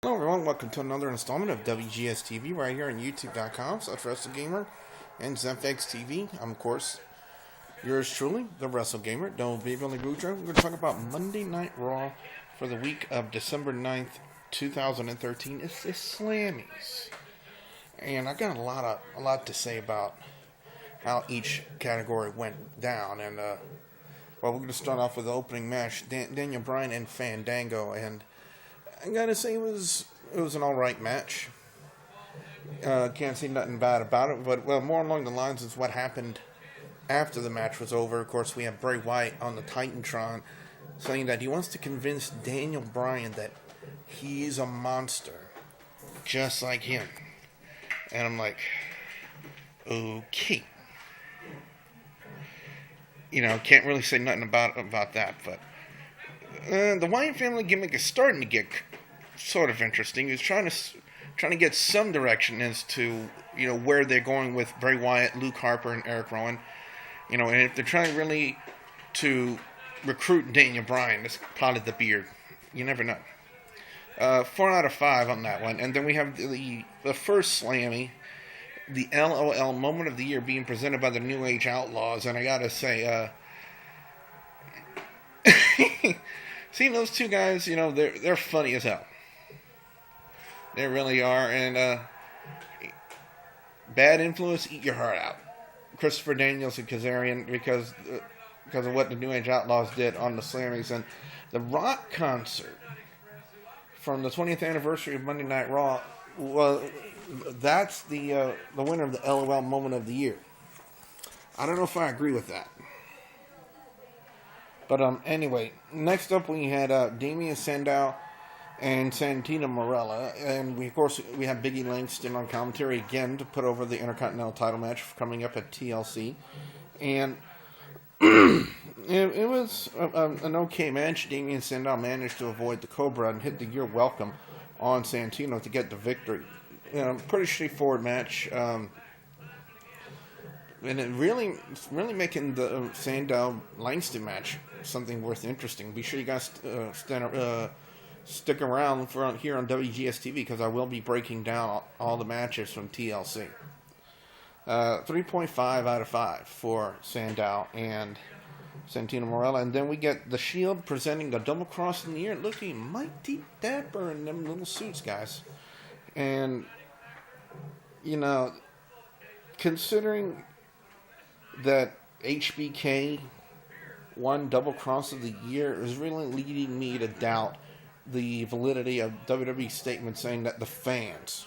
Hello everyone, welcome to another installment of WGS-TV right here on YouTube.com/WrestleGamer and ZFX-TV. I'm, of course, yours truly, the WrestleGamer, WB We're going to talk about Monday Night Raw for the week of December 9th, 2013. It's Slammys. And I got a lot to say about how each category went down. And, we're going to start off with the opening match, Daniel Bryan and Fandango, and I gotta say it was an alright match. Can't say nothing bad about it, but more along the lines of what happened after the match was over. Of course, we have Bray Wyatt on the Titantron saying that he wants to convince Daniel Bryan that he's a monster, just like him. And I'm like, okay. Can't really say nothing about that, but the Wyatt family gimmick is starting to get sort of interesting. He's trying to get some direction as to where they're going with Bray Wyatt, Luke Harper, and Eric Rowan. And if they're trying really to recruit Daniel Bryan, it's probably the beard. You never know. 4 out of 5 on that one, and then we have the first Slammy, the LOL Moment of the Year, being presented by the New Age Outlaws, and I gotta say, seeing those two guys, they're funny as hell. They really are, and bad influence, eat your heart out. Christopher Daniels and Kazarian, because of what the New Age Outlaws did on the Slammys, and the Rock concert from the 20th anniversary of Monday Night Raw. Well, that's the winner of the LOL Moment of the Year. I don't know if I agree with that. But anyway, next up we had Damian Sandow and Santino Marella, and we have Biggie Langston on commentary again to put over the Intercontinental title match coming up at TLC, and it was an okay match. Damian Sandow managed to avoid the Cobra and hit the "You're Welcome" on Santino to get the victory. Pretty straightforward match. And it really making the Sandow-Langston match something worth interesting. Be sure you guys stick around here on WGS-TV, because I will be breaking down all the matches from TLC. 3.5 out of 5 for Sandow and Santino Marella. And then we get the Shield presenting the Double Cross in the Air, looking mighty dapper in them little suits, guys. And, considering that HBK won Double Cross of the Year is really leading me to doubt the validity of WWE's statement saying that the fans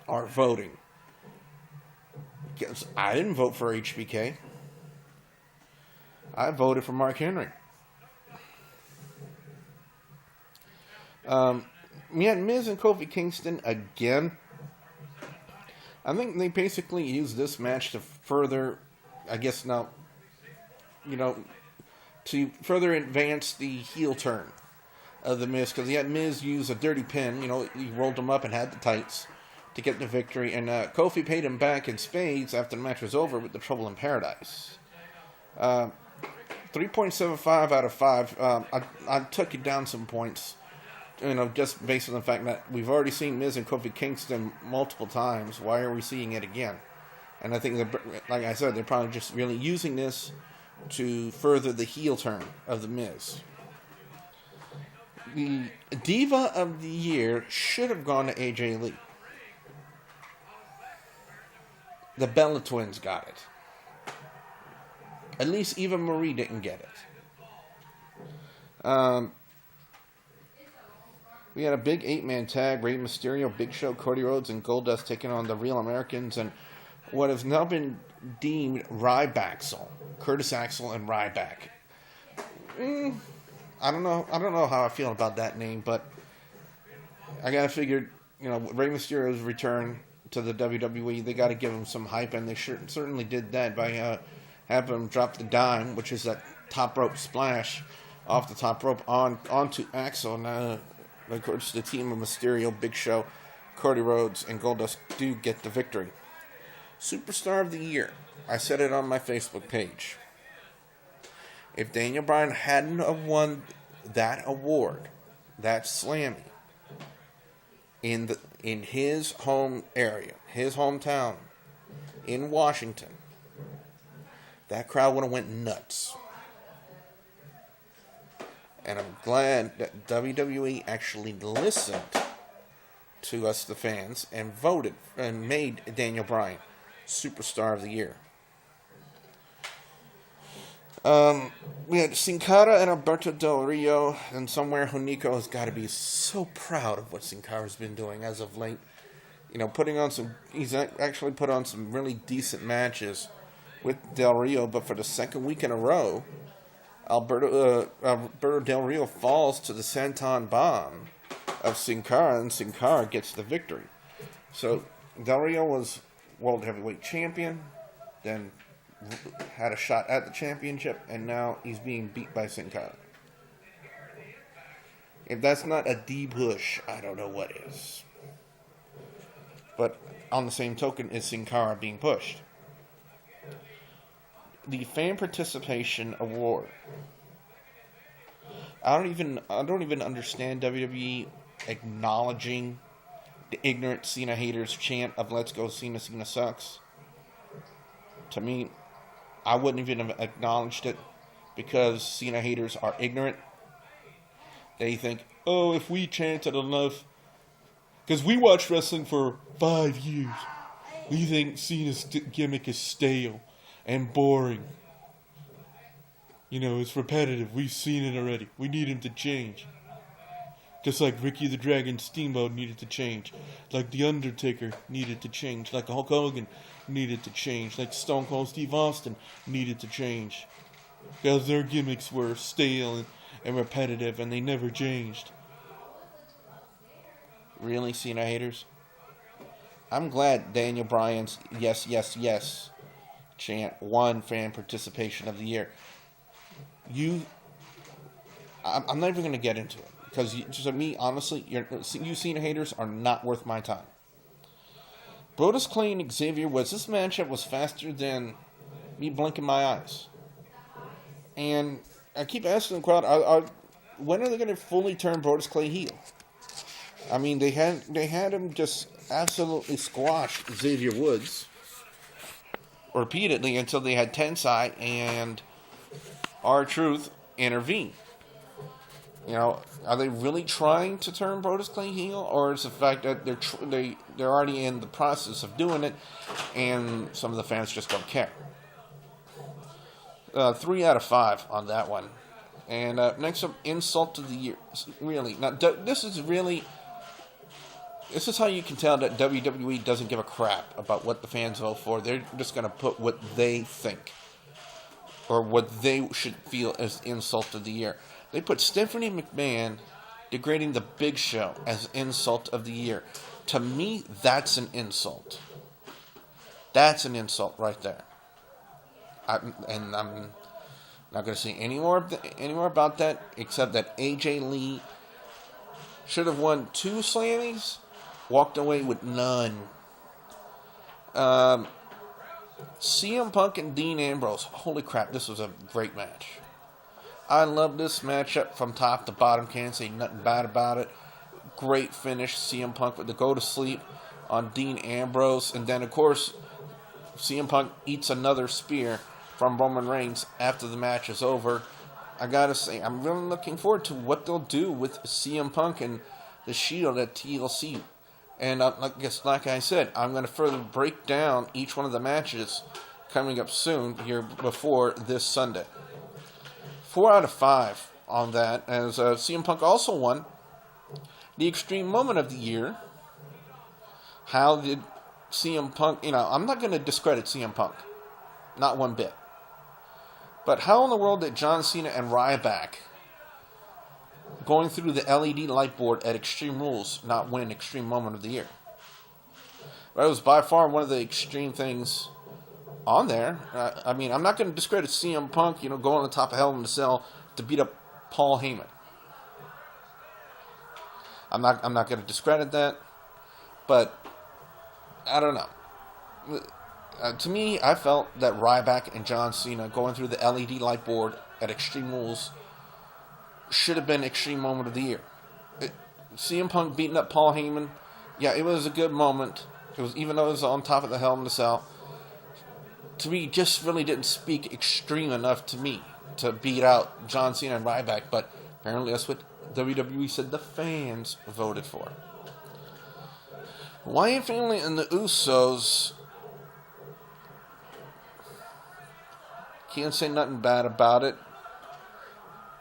are voting. Because I didn't vote for HBK. I voted for Mark Henry. We had Miz and Kofi Kingston again. I think they basically used this match to further, to further advance the heel turn of the Miz, because he had Miz use a dirty pin. He rolled him up and had the tights to get the victory, and Kofi paid him back in spades after the match was over with the Trouble in Paradise. 3.75 out of 5. I took it down some points, just based on the fact that we've already seen Miz and Kofi Kingston multiple times. Why are we seeing it again? And I think that, like I said, they're probably just really using this to further the heel turn of the Miz. The Diva of the Year should have gone to AJ Lee. The Bella Twins got it. At least Eva Marie didn't get it. We had a big 8-man tag: Rey Mysterio, Big Show, Cody Rhodes, and Goldust taking on the Real Americans and what has now been deemed Rybacksel, Curtis Axel and Ryback. I don't know how I feel about that name, but I gotta figure, Rey Mysterio's return to the WWE, they gotta give him some hype, and they certainly did that by having him drop the dime, which is that top rope splash off the top rope onto Axel. And of course, the team of Mysterio, Big Show, Cody Rhodes, and Goldust do get the victory. Superstar of the Year. I said it on my Facebook page. If Daniel Bryan hadn't have won that award, that Slammy, in his home area, his hometown in Washington, that crowd would have went nuts. And I'm glad that WWE actually listened to us, the fans, and voted and made Daniel Bryan Superstar of the Year. We had Sin Cara and Alberto Del Rio, and somewhere Hunico has got to be so proud of what Sin Cara's been doing as of late. You know, he's actually put on some really decent matches with Del Rio, but for the second week in a row, Alberto Del Rio falls to the Senton Bomb of Sin Cara, and Sin Cara gets the victory. So, Del Rio was World Heavyweight Champion, then had a shot at the championship, and now he's being beat by Sin Cara. If that's not a D-push, I don't know what is. But on the same token, is Sin Cara being pushed? The Fan Participation Award. I don't even understand WWE acknowledging the ignorant Cena haters chant of "Let's go Cena, Cena sucks." To me, I wouldn't even have acknowledged it because Cena haters are ignorant. They think, oh, if we chanted enough, because we watched wrestling for 5 years, we think Cena's gimmick is stale and boring. You know, it's repetitive. We've seen it already. We need him to change. Just like Ricky the Dragon Steamboat needed to change. Like The Undertaker needed to change. Like Hulk Hogan needed to change. Like Stone Cold Steve Austin needed to change. Because their gimmicks were stale and repetitive and they never changed. Really, Cena haters? I'm glad Daniel Bryan's yes, yes, yes chant won Fan Participation of the Year. I'm not even going to get into it. Because to me, honestly, you Cena haters are not worth my time. Brodus Clay and Xavier Woods, this matchup was faster than me blinking my eyes. And I keep asking the crowd, when are they going to fully turn Brodus Clay heel? I mean, they had him just absolutely squash Xavier Woods repeatedly until they had Tensai and R-Truth intervene. You know, are they really trying to turn Brodus Clay heel, or is the fact that they're already in the process of doing it, and some of the fans just don't care? 3 out of 5 on that one. And next up, Insult of the Year. Really, now this is how you can tell that WWE doesn't give a crap about what the fans vote for. They're just going to put what they think, or what they should feel as Insult of the Year. They put Stephanie McMahon degrading the Big Show as Insult of the Year. To me, that's an insult. That's an insult right there. I'm not going to say any more about that, except that AJ Lee should have won 2 Slammys, walked away with none. CM Punk and Dean Ambrose. Holy crap, this was a great match. I love this matchup from top to bottom. Can't say nothing bad about it. Great finish. CM Punk with the go to sleep on Dean Ambrose. And then, of course, CM Punk eats another spear from Roman Reigns after the match is over. I gotta say, I'm really looking forward to what they'll do with CM Punk and the Shield at TLC. And like I said, I'm going to further break down each one of the matches coming up soon here before this Sunday. 4 out of 5 on that, as CM Punk also won the Extreme Moment of the Year. How did CM Punk, I'm not going to discredit CM Punk, not one bit. But how in the world did John Cena and Ryback, going through the LED light board at Extreme Rules, not win Extreme Moment of the Year? But it was by far one of the extreme things on there. I mean, I'm not going to discredit CM Punk, going on the top of Hell in the Cell to beat up Paul Heyman. I'm not going to discredit that, but I don't know. To me, I felt that Ryback and John Cena going through the LED light board at Extreme Rules should have been Extreme Moment of the Year. CM Punk beating up Paul Heyman Yeah, it was a good moment. It was, even though it was on top of the Hell in the Cell, to me, just really didn't speak extreme enough to me to beat out John Cena and Ryback, but apparently that's what WWE said the fans voted for. Wyatt family and the Usos, can't say nothing bad about it.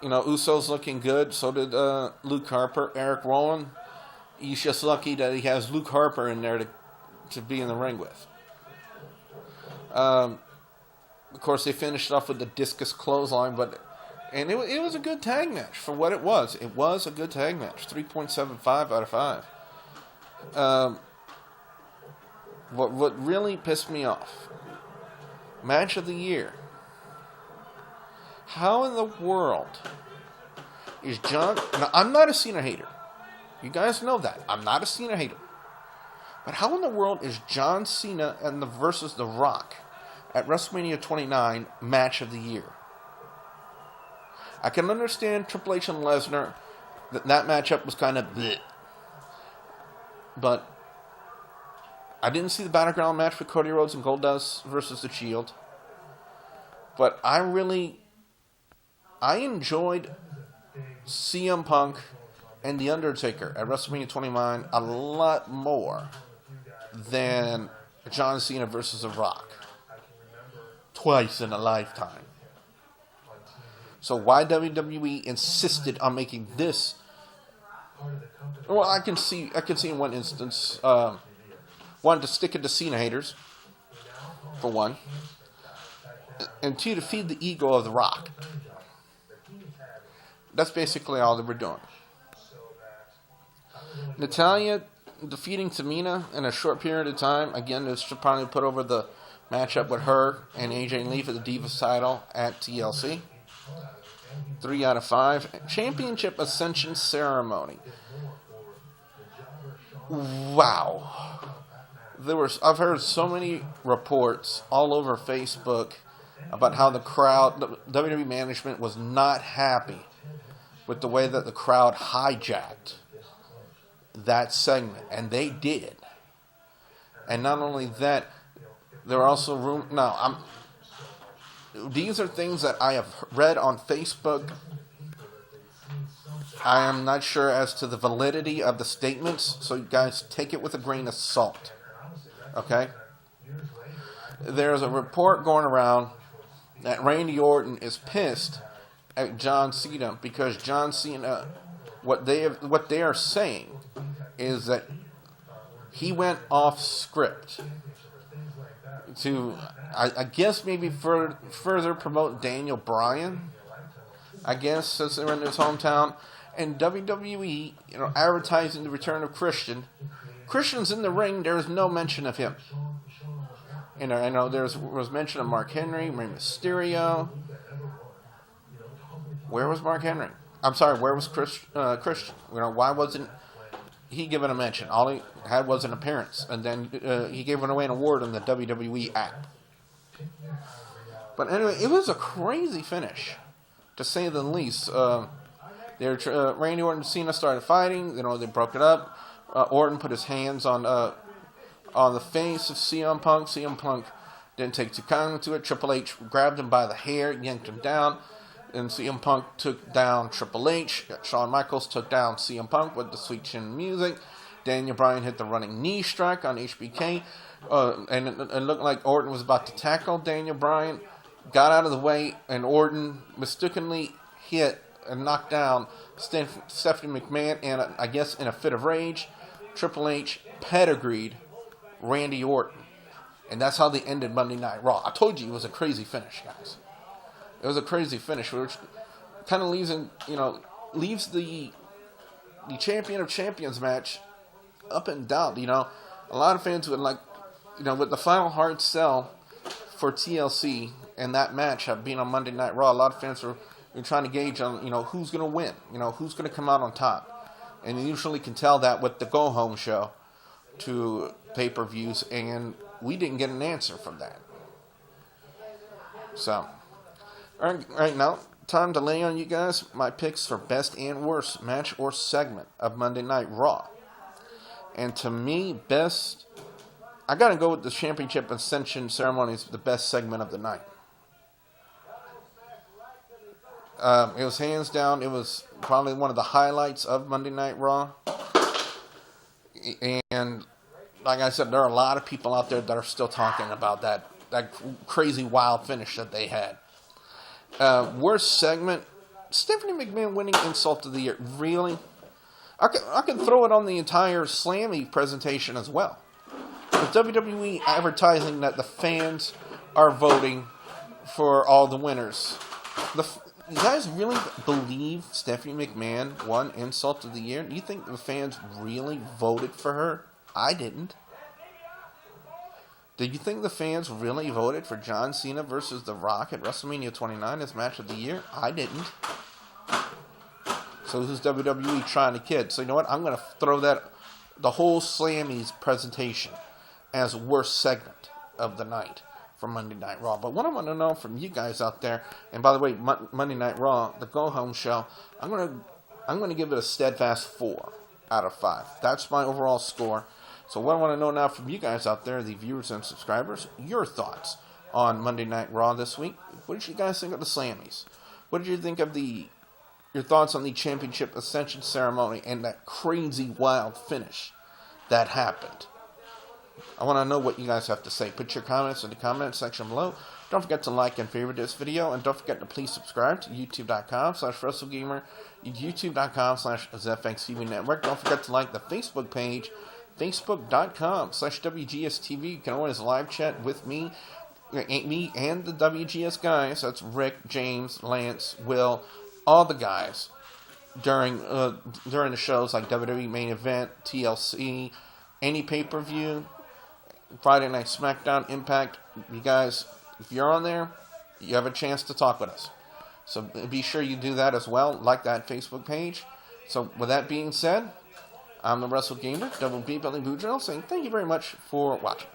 You know, Usos looking good, so did Luke Harper. Eric Rowan, he's just lucky that he has Luke Harper in there to be in the ring with. Of course, they finished off with the discus clothesline, and it was a good tag match for what it was. It was a good tag match, 3.75 out of 5. What really pissed me off, match of the year. How in the world is John... Now, I'm not a Cena hater. You guys know that. I'm not a Cena hater. But how in the world is John Cena versus The Rock at WrestleMania 29 match of the year? I can understand Triple H and Lesnar, that matchup was kind of bleh. But I didn't see the Battleground match with Cody Rhodes and Goldust versus The Shield. But I enjoyed CM Punk and The Undertaker at WrestleMania 29 a lot more than John Cena versus The Rock. Twice in a lifetime. So why WWE insisted on making this? Well, I can see in one instance, wanted to stick it to Cena haters, for one, and two, to feed the ego of The Rock. That's basically all they were doing. Natalya defeating Tamina in a short period of time. Again, this should probably put over the matchup with her and AJ Lee for the Divas title at TLC. 3 out of 5. Championship Ascension Ceremony. Wow. I've heard so many reports all over Facebook about how the crowd, the WWE management was not happy with the way that the crowd hijacked that segment, and they did. And not only that, there are also these are things that I have read on Facebook. I am not sure as to the validity of the statements, so you guys take it with a grain of salt. Okay? There's a report going around that Randy Orton is pissed at John Cena because John Cena, what they are saying is that he went off script to, I guess, maybe further promote Daniel Bryan. I guess since they're in his hometown, and WWE, advertising the return of Christian. Christian's in the ring. There's no mention of him. I know there was mention of Mark Henry, Rey Mysterio. Where was Mark Henry? I'm sorry, where was Christian? Why wasn't he given a mention? All he had was an appearance, and then he gave away an award on the WWE app. But anyway, it was a crazy finish, to say the least. Randy Orton and Cena started fighting. They broke it up. Orton put his hands on the face of CM Punk. CM Punk didn't take too kindly to it. Triple H grabbed him by the hair, yanked him down. And CM Punk took down Triple H. Shawn Michaels took down CM Punk with the sweet chin music. Daniel Bryan hit the running knee strike on HBK. And it looked like Orton was about to tackle Daniel Bryan. Got out of the way, and Orton mistakenly hit and knocked down Stephanie McMahon. And I guess in a fit of rage, Triple H pedigreed Randy Orton. And that's how they ended Monday Night Raw. I told you it was a crazy finish, guys. It was a crazy finish, which kind of leaves the Champion of Champions match up and down. A lot of fans would like, with the final hard sell for TLC and that match being on Monday Night Raw, a lot of fans were trying to gauge on, who's going to win, who's going to come out on top. And you usually can tell that with the go-home show to pay-per-views, and we didn't get an answer from that. So, right now, time to lay on you guys my picks for best and worst match or segment of Monday Night Raw. And to me, I got to go with the Championship Ascension Ceremony is the best segment of the night. It was hands down. It was probably one of the highlights of Monday Night Raw. And like I said, there are a lot of people out there that are still talking about that crazy wild finish that they had. Worst segment, Stephanie McMahon winning Insult of the Year. Really? I could throw it on the entire Slammy presentation as well. With WWE advertising that the fans are voting for all the winners. You guys really believe Stephanie McMahon won Insult of the Year? Do you think the fans really voted for her? I didn't. Did you think the fans really voted for John Cena versus The Rock at WrestleMania 29 as match of the year? I didn't. So who's WWE trying to kid? So you know what? I'm going to throw the whole Slammys presentation as worst segment of the night for Monday Night Raw. But what I want to know from you guys out there, and by the way, Monday Night Raw, the Go Home show, I'm going to give it a steadfast 4 out of 5. That's my overall score. So what I want to know now from you guys out there, the viewers and subscribers, your thoughts on Monday Night Raw this week. What did you guys think of the Slammys? What did you think of your thoughts on the Championship Ascension ceremony and that crazy wild finish that happened? I want to know what you guys have to say. Put your comments in the comment section below. Don't forget to like and favorite this video. And don't forget to please subscribe to youtube.com/WrestleGamer, youtube.com/ZFXTV Network. Don't forget to like the Facebook page, facebook.com/WGS-TV. You can always live chat with me and the WGS guys. That's Rick, James, Lance, Will, all the guys during the shows like WWE Main Event, TLC, any pay-per-view, Friday Night SmackDown, Impact. You guys, if you're on there, you have a chance to talk with us. So be sure you do that as well. Like that Facebook page. So with that being said, I'm the WrestleGamer, Double B Billy Boudreaux, saying thank you very much for watching.